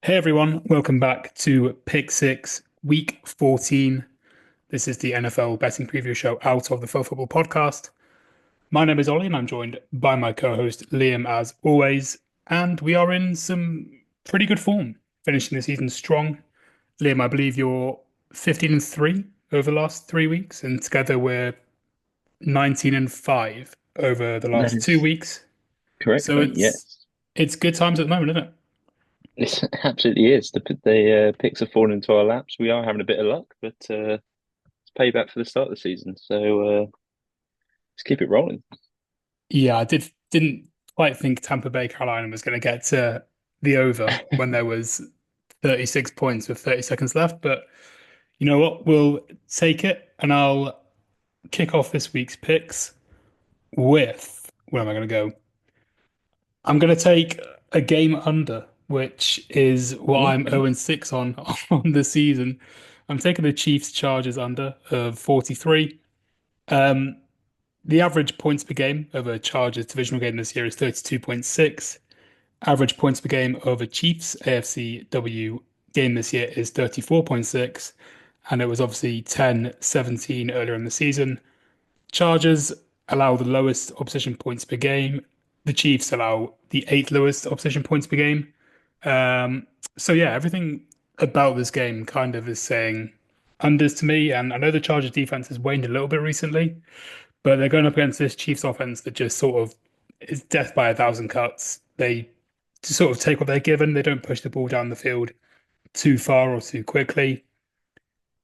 Hey everyone, welcome back to Pick Six, Week 14. This is the NFL betting preview show out of the Full Football Podcast. My name is Ollie and I'm joined by my co-host Liam as always. And we are in some pretty good form, finishing the season strong. Liam, I believe you're 15 and 3 over the last 3 weeks, and together we're 19 and 5 over the That last two is weeks. correct, So mate. it's Yes, it's good times at the moment, isn't it? it absolutely is. The picks have fallen into our laps. We are having a bit of luck, but it's payback for the start of the season. So let's keep it rolling. Yeah, I didn't quite think Tampa Bay Carolina was going to get to the over when there was 36 points with 30 seconds left, but you know what? We'll take it and I'll kick off this week's picks with where am I going to go? I'm going to take a game under, which is what I'm Okay. 0 and 6 on on the season. I'm taking the Chiefs Chargers under of 43. Um, the average points per game of a Chargers divisional game this year is 32.6. Average points per game of a Chiefs AFCW game this year is 34.6, and it was obviously 10-17 earlier in the season. Chargers allow the lowest opposition points per game. The Chiefs allow the eighth lowest opposition points per game. So yeah, everything about this game kind of is saying unders to me. And I know the Chargers defense has waned a little bit recently, but they're going up against this Chiefs offense that just sort of is death by a thousand cuts. They just sort of take what they're given. They don't push the ball down the field too far or too quickly.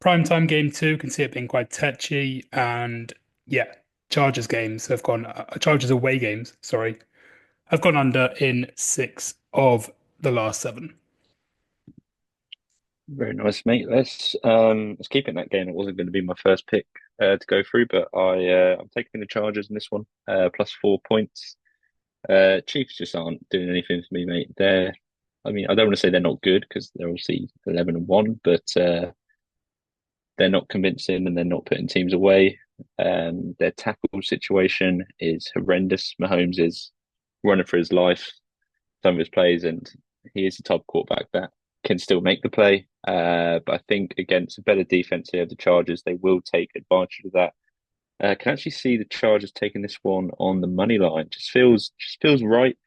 Primetime game two can see it being quite tetchy, and yeah, Chargers games have gone. Chargers away games, sorry, have gone under in six of the last seven. Very nice, mate. Let's keep it in that game. It wasn't going to be my first pick to go through, but I'm taking the Chargers in this one. Plus 4 points. Chiefs just aren't doing anything for me, mate. I mean, I don't want to say they're not good because they're obviously 11-1, but they're not convincing and they're not putting teams away. Their tackle situation is horrendous. Mahomes is running for his life, some of his plays, and he is the type of quarterback that can still make the play. But I think against a better defense here, the Chargers, they will take advantage of that. I can actually see the Chargers taking this one on the money line. Just feels right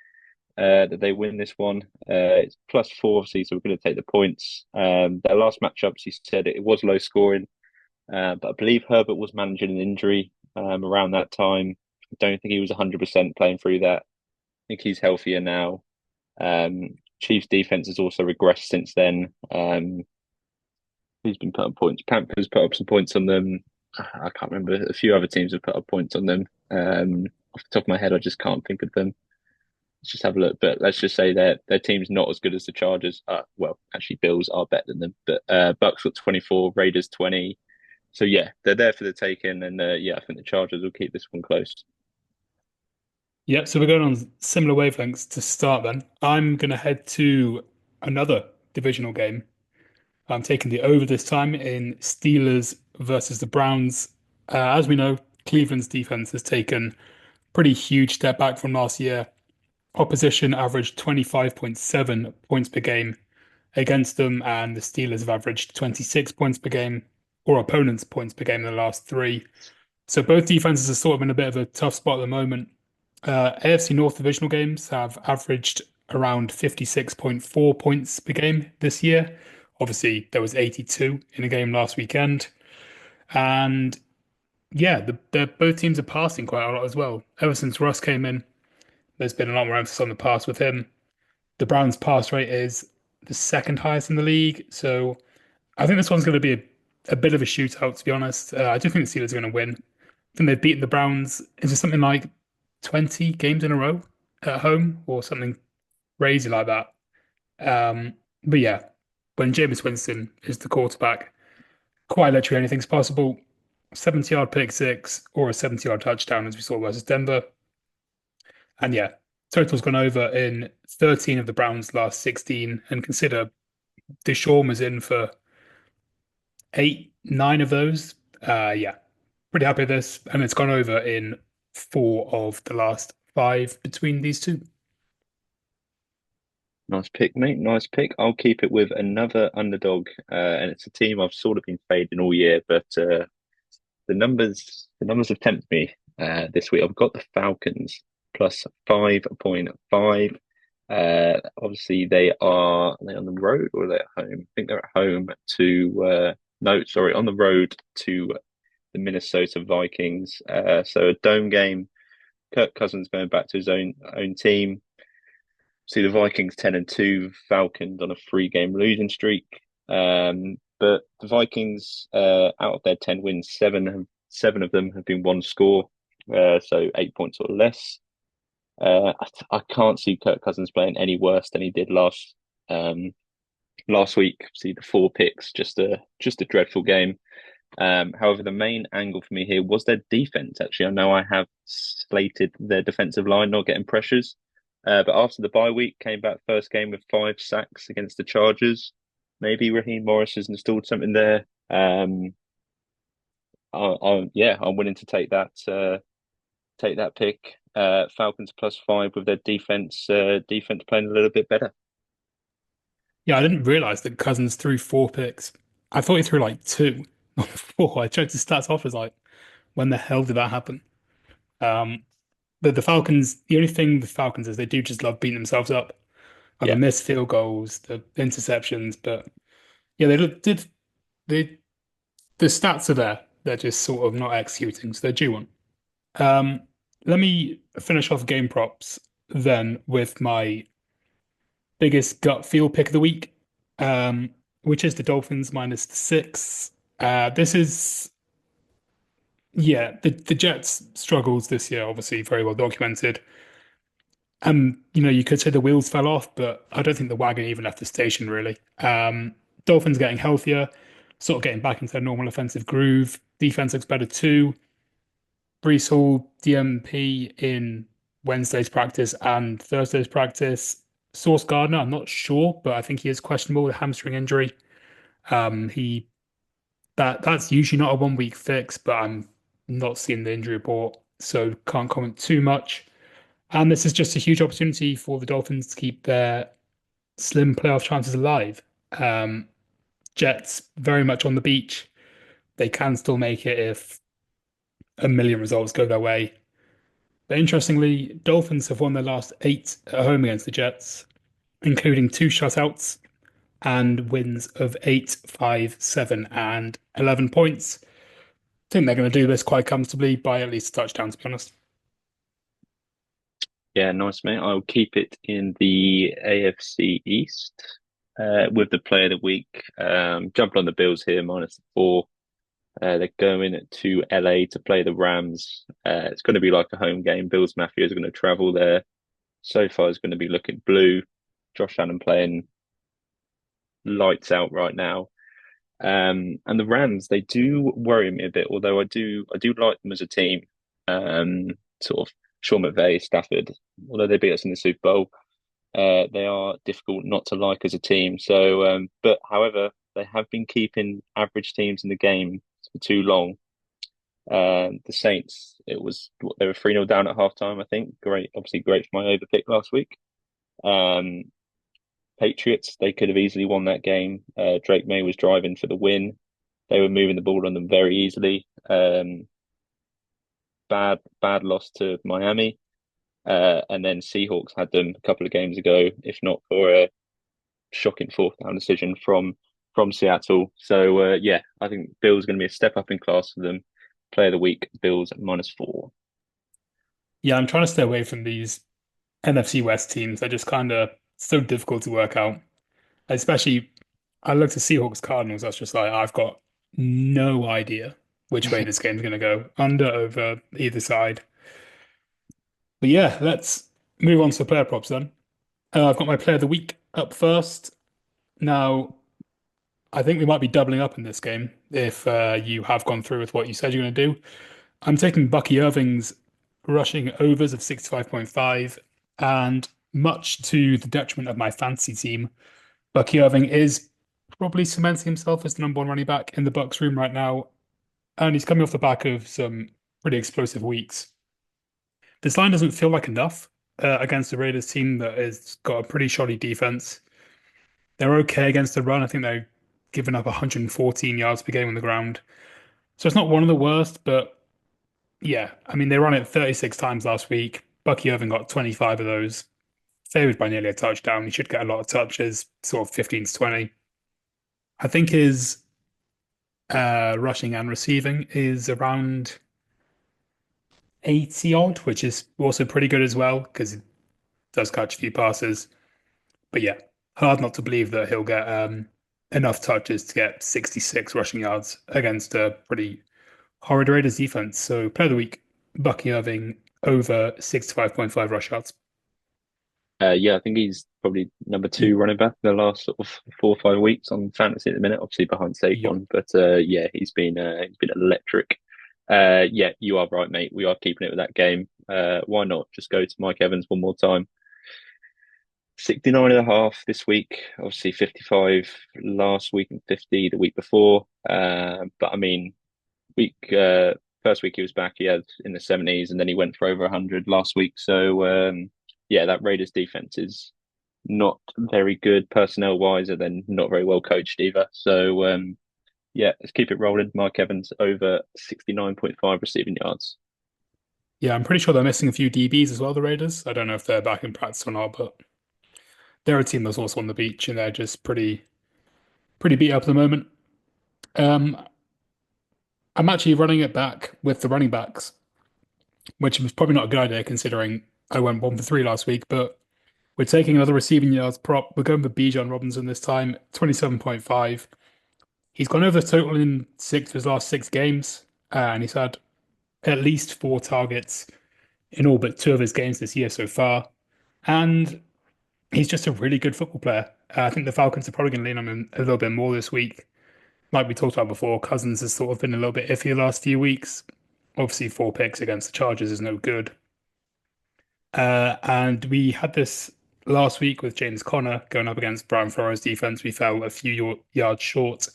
that they win this one. It's plus four, obviously, so we're going to take the points. Their last matchups, he said it was low scoring. But I believe Herbert was managing an injury around that time. I don't think he was 100% playing through that. I think he's healthier now. Chiefs defense has also regressed since then. Who's been put up points? Panthers put up some points on them. I can't remember. A few other teams have put up points on them. Off the top of my head, I just can't think of them. Let's just have a look. But let's just say their team's not as good as the Chargers. Well, actually, Bills are better than them. But Bucks got 24, Raiders 20. So yeah, they're there for the taking, and yeah, I think the Chargers will keep this one close. Yeah, so we're going on similar wavelengths to start then. I'm going to head to another divisional game. I'm taking the over this time in Steelers versus the Browns. As we know, Cleveland's defense has taken pretty huge step back from last year. Opposition averaged 25.7 points per game against them, and the Steelers have averaged 26 points per game, or opponents' points per game in the last three. So both defenses are sort of in a bit of a tough spot at the moment. AFC North divisional games have averaged around 56.4 points per game this year. Obviously, there was 82 in a game last weekend. And yeah, both teams are passing quite a lot as well. Ever since Russ came in, there's been a lot more emphasis on the pass with him. The Browns' pass rate is the second highest in the league. So I think this one's going to be a bit of a shootout, to be honest. I do think the Steelers are going to win. I think they've beaten the Browns. Is it something like 20 games in a row at home or something crazy like that? But yeah, when Jameis Winston is the quarterback, quite literally anything's possible. 70-yard pick six or a 70-yard touchdown, as we saw versus Denver. And yeah, total's gone over in 13 of the Browns' last 16. And consider Deshaun was in for eight, nine of those. Yeah, pretty happy with this. And it's gone over in four of the last five between these two. Nice pick, mate. Nice pick. I'll keep it with another underdog, and it's a team I've sort of been fading all year, but the numbers have tempted me this week. I've got the Falcons plus 5.5. Obviously are they on the road or are they at home? I think they're at home to no, sorry, on the road to the Minnesota Vikings. So a dome game. Kirk Cousins going back to his own team. See the Vikings 10-2, Falcons on a 3-game losing streak. But the Vikings, out of their 10 wins, seven of them have been one score, so 8 points or less. I can't see Kirk Cousins playing any worse than he did last week. See the 4 picks, just a dreadful game. However, the main angle for me here was their defense. Actually, I know I have slated their defensive line not getting pressures, but after the bye week, came back first game with 5 sacks against the Chargers. Maybe Raheem Morris has installed something there. I'm willing to take that pick. Falcons +5 with their defense playing a little bit better. Yeah, I didn't realize that Cousins threw 4 picks. I thought he threw like two, not four. I checked his stats off. As like, when the hell did that happen? Um, but the Falcons, the only thing with Falcons is they do just love beating themselves up. Like the Yeah, missed field goals, the interceptions. But yeah, they the stats are there. They're just sort of not executing, so they're due one. Um, Let me finish off game props then with my biggest gut feel pick of the week, um, which is the Dolphins -6. This is, yeah, the Jets' struggles this year, obviously very well documented. You could say the wheels fell off, but I don't think the wagon even left the station, really. Dolphins getting healthier, sort of getting back into their normal offensive groove. Defense looks better too. Brees Hall, DMP in Wednesday's practice and Thursday's practice. Sauce Gardner, I'm not sure, but I think he is questionable with a hamstring injury. He that's usually not a 1 week fix, but I'm not seeing the injury report, so can't comment too much. And this is just a huge opportunity for the Dolphins to keep their slim playoff chances alive. Um, Jets very much on the beach. They can still make it if a million results go their way. But interestingly, Dolphins have won their last 8 at home against the Jets, including 2 shutouts and wins of 8, 5, 7, and 11 points. I think they're going to do this quite comfortably by at least a touchdown, to be honest. yeah, nice, mate. I'll keep it in the AFC East with the play of the week. Jumping on the Bills here, -4. They're going to LA to play the Rams. It's going to be like a home game. Bills Mafia is going to travel there. So far, is going to be looking blue. Josh Allen playing lights out right now. And the Rams, they do worry me a bit, although I do like them as a team. Sort of Sean McVay, Stafford, although they beat us in the Super Bowl, they are difficult not to like as a team. So, but however, they have been keeping average teams in the game for too long. The Saints, they were 3-0 down at halftime, I think. Great, obviously great for my overpick last week. Um, Patriots, they could have easily won that game. Drake May was driving for the win. They were moving the ball on them very easily. Bad loss to Miami. And then Seahawks had them a couple of games ago, if not for a shocking fourth down decision from Seattle. So yeah, I think Bills going to be a step up in class for them. Play of the week, Bills -4. Yeah, I'm trying to stay away from these NFC West teams. They're just kind of so difficult to work out. Especially, I looked at Seahawks Cardinals. That's just like, I've got no idea which way this game's going to go, under, over, either side. But yeah, let's move on to player props then. I've got my player of the week up first. Now, I think we might be doubling up in this game if you have gone through with what you said you're going to do. I'm taking Bucky Irving's rushing overs of 65.5, and much to the detriment of my fantasy team, Bucky Irving is probably cementing himself as the number one running back in the Bucks room right now, and he's coming off the back of some pretty explosive weeks. This line doesn't feel like enough. against the Raiders team that has got a pretty shoddy defense. They're okay against the run. I think they're giving up 114 yards per game on the ground. So it's not one of the worst, but yeah, I mean, they ran it 36 times last week. Bucky Irving got 25 of those, favored by nearly a touchdown. He should get a lot of touches, sort of 15 to 20. I think his rushing and receiving is around 80 odd, which is also pretty good as well because he does catch a few passes. But yeah, hard not to believe that he'll get enough touches to get 66 rushing yards against a pretty horrid Raiders defense. So player of the week, Bucky Irving over 65.5 rush yards. Yeah, I think he's probably number two running back in the last sort of 4 or 5 weeks on fantasy at the minute, obviously behind Yep. Saquon. But yeah, he's been electric. Yeah, you are right, mate. We are keeping it with that game. Why not just go to Mike Evans one more time? 69.5 this week, obviously 55 last week and 50 the week before. But I mean, week first week he was back, he had in the 70s, and then he went for over 100 last week. So yeah, that Raiders defense is not very good personnel wise, and then not very well coached either. So yeah, let's keep it rolling. Mike Evans over 69.5 receiving yards. Yeah, I'm pretty sure they're missing a few DBs as well, the Raiders. I don't know if they're back in practice or not, but they're a team that's also on the beach and they're just pretty beat up at the moment. Um, I'm actually running it back with the running backs, which was probably not a good idea considering I went 1 for 3 last week, but we're taking another receiving yards prop. We're going for Bijan Robinson this time, 27.5. He's gone over the total in 6 of his last 6 games, and he's had at least 4 targets in all but 2 of his games this year so far. And he's just a really good football player. I think the Falcons are probably going to lean on him a little bit more this week. Like we talked about before, Cousins has sort of been a little bit iffy the last few weeks. Obviously, 4 picks against the Chargers is no good. And we had this last week with James Conner going up against Brian Flores' defense. We fell a few yards short.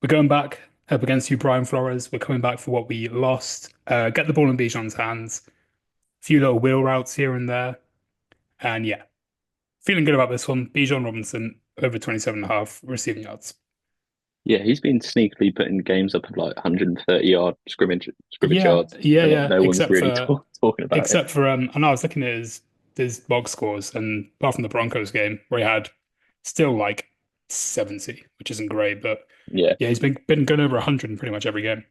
We're going back up against you, Brian Flores. We're coming back for what we lost. Get the ball in Bijan's hands. A few little wheel routes here and there. And yeah, feeling good about this one. Bijan Robinson over 27.5 receiving yards. Yeah, he's been sneakily putting games up of like 130-yard scrimmage Yeah, yards, yeah, and yeah. no one's really talking about it. Except for I know I was looking at his box scores, and apart from the Broncos game where he had still like 70, which isn't great, but Yeah. yeah, he's been going over 100 in pretty much every game.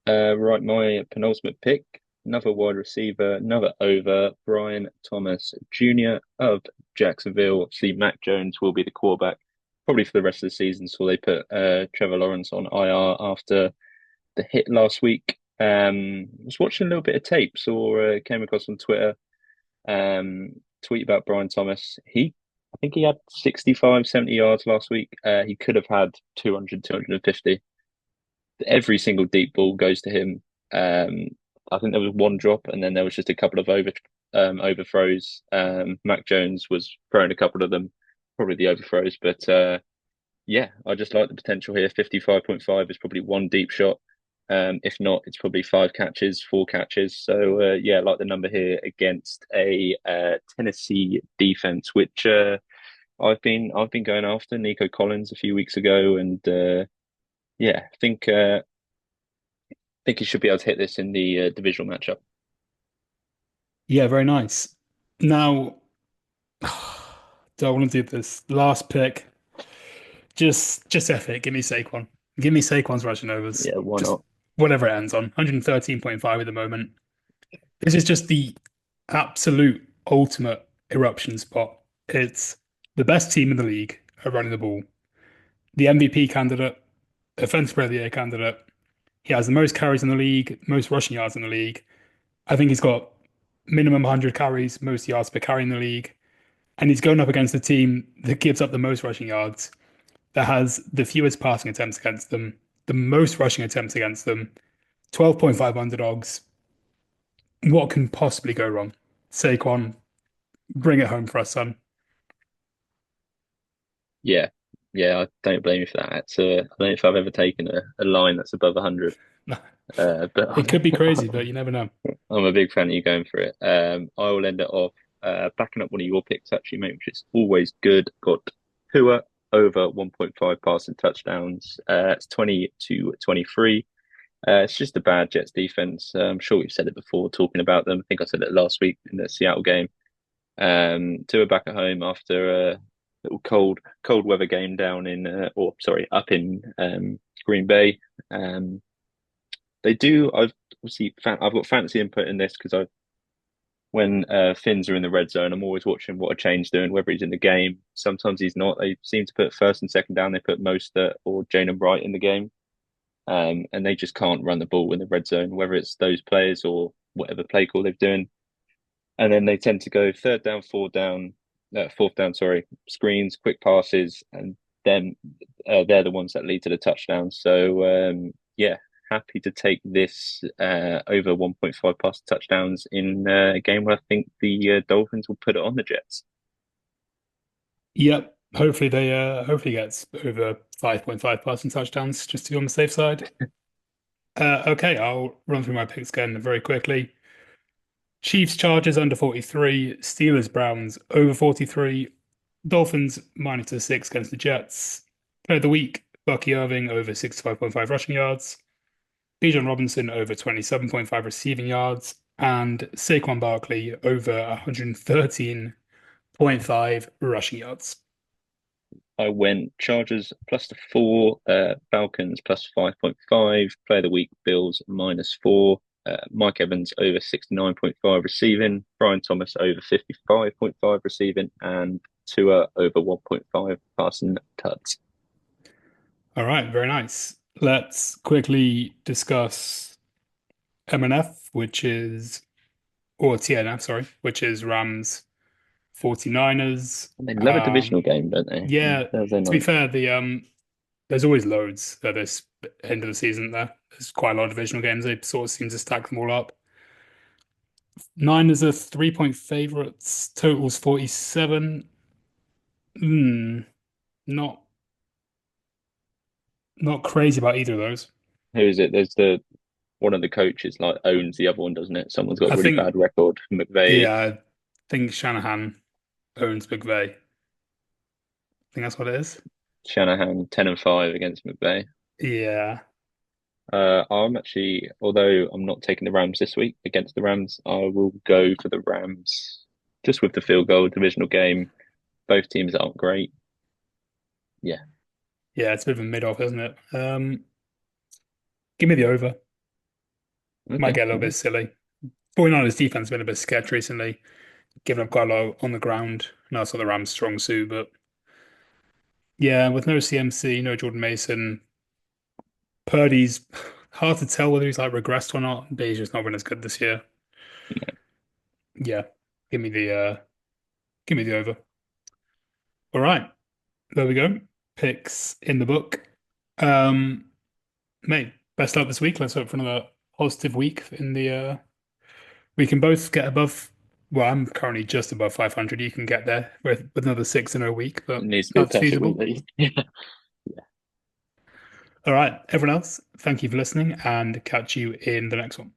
Right, my penultimate pick, another wide receiver, another over, Brian Thomas Jr. of Jacksonville. Obviously, Mac Jones will be the quarterback probably for the rest of the season. So they put Trevor Lawrence on IR after the hit last week. Was watching a little bit of tapes or came across on Twitter tweet about Brian Thomas. I think he had 65, 70 yards last week. He could have had 200, 250. Every single deep ball goes to him. I think there was one drop, and then there was just a couple of overthrows. Mac Jones was throwing a couple of them, probably the overthrows. But yeah, I just like the potential here. 55.5 is probably one deep shot. If not, it's probably 5 catches, 4 catches. So yeah, I like the number here against a Tennessee defense, which I've been going after Nico Collins a few weeks ago, and yeah, I think he should be able to hit this in the divisional matchup. Yeah, very nice. Now, do I want to do this last pick? Just F it. Give me Saquon. Give me Saquon's rushing overs. Yeah, why Just not? whatever it ends on. 113.5 at the moment. This is just the absolute ultimate eruption spot. It's the best team in the league at running the ball. The MVP candidate, Offensive Player of the Year candidate. He has the most carries in the league, most rushing yards in the league. I think he's got minimum 100 carries, most yards per carry in the league. And he's going up against a team that gives up the most rushing yards, that has the fewest passing attempts against them, the most rushing attempts against them, 12.5 underdogs. What can possibly go wrong? Saquon, bring it home for us, son. Yeah, yeah, I don't blame you for that. I don't know if I've ever taken a line that's above 100, but It could be crazy, but you never know. I'm a big fan of you going for it. I will end it off backing up one of your picks, actually, mate, which is always good. Got Tua over 1.5 passing touchdowns. It's 20 to 23. It's just a bad Jets defense. I'm sure we've said it before talking about them. I think I said it last week in the Seattle game. Tua back at home after a little cold weather game down in, or sorry, up in Green Bay. Um, they do. I've got fancy input in this because I when Finns are in the red zone, I'm always watching what a change doing, whether he's in the game. Sometimes he's not. They seem to put first and second down. They put Mostert or Jalen Wright in the game, and they just can't run the ball in the red zone, whether it's those players or whatever play call they're doing. And then they tend to go third down, fourth down, sorry, screens, quick passes, and then they're the ones that lead to the touchdowns. So yeah, happy to take this over 1.5 pass touchdowns in a game where I think the Dolphins will put it on the Jets. Yep. Hopefully they hopefully gets over 5.5 passing touchdowns just to be on the safe side. Okay, I'll run through my picks again very quickly. Chiefs Chargers under 43, Steelers Browns over 43, Dolphins -6 against the Jets. Play of the week, Bucky Irving over 65.5 rushing yards, Bijan Robinson over 27.5 receiving yards, and Saquon Barkley over 113.5 rushing yards. I went Chargers plus the 4, Falcons plus 5.5, play of the week, Bills -4, Mike Evans over 69.5 receiving, Brian Thomas over 55.5 receiving, and Tua over 1.5 passing tuds. All right, very nice. Let's quickly discuss MNF, which is, or TNF, sorry, which is Rams 49ers. They love a divisional game, don't they? Yeah, Thursday to be night. fair, there's always loads at this end of the season there. There's quite a lot of divisional games. They sort of seem to stack them all up. Niners are 3-point favorites. Totals 47. Hmm, not not crazy about either of those. Who is it? There's the one of the coaches like owns the other one, doesn't it? Someone's got a I really think, bad record. McVay, yeah, I think Shanahan owns McVay. I think that's what it is. Shanahan, 10-5 against McVay. Yeah. I'm actually, although I'm not taking the Rams this week against the Rams, I will go for the Rams just with the field goal divisional game. Both teams aren't great. Yeah. Yeah, it's a bit of a mid-off, isn't it? Give me the over. Might Okay. get a little bit silly. 49ers defense has been a bit sketch recently, giving up quite a lot on the ground. And that's not the Rams' strong suit, but yeah, with no CMC, no Jordan Mason, Purdy's hard to tell whether he's like regressed or not, but he's just not been as good this year. Yeah, give me the uh give me the over. All right, there we go. Picks in the book. Um, Mate, best luck this week. Let's hope for another positive week in the we can both get above, well, I'm currently just above 500. You can get there with another six in a week, It but needs to be a that's perfect week. feasible. Yeah. All right, everyone else, thank you for listening and catch you in the next one.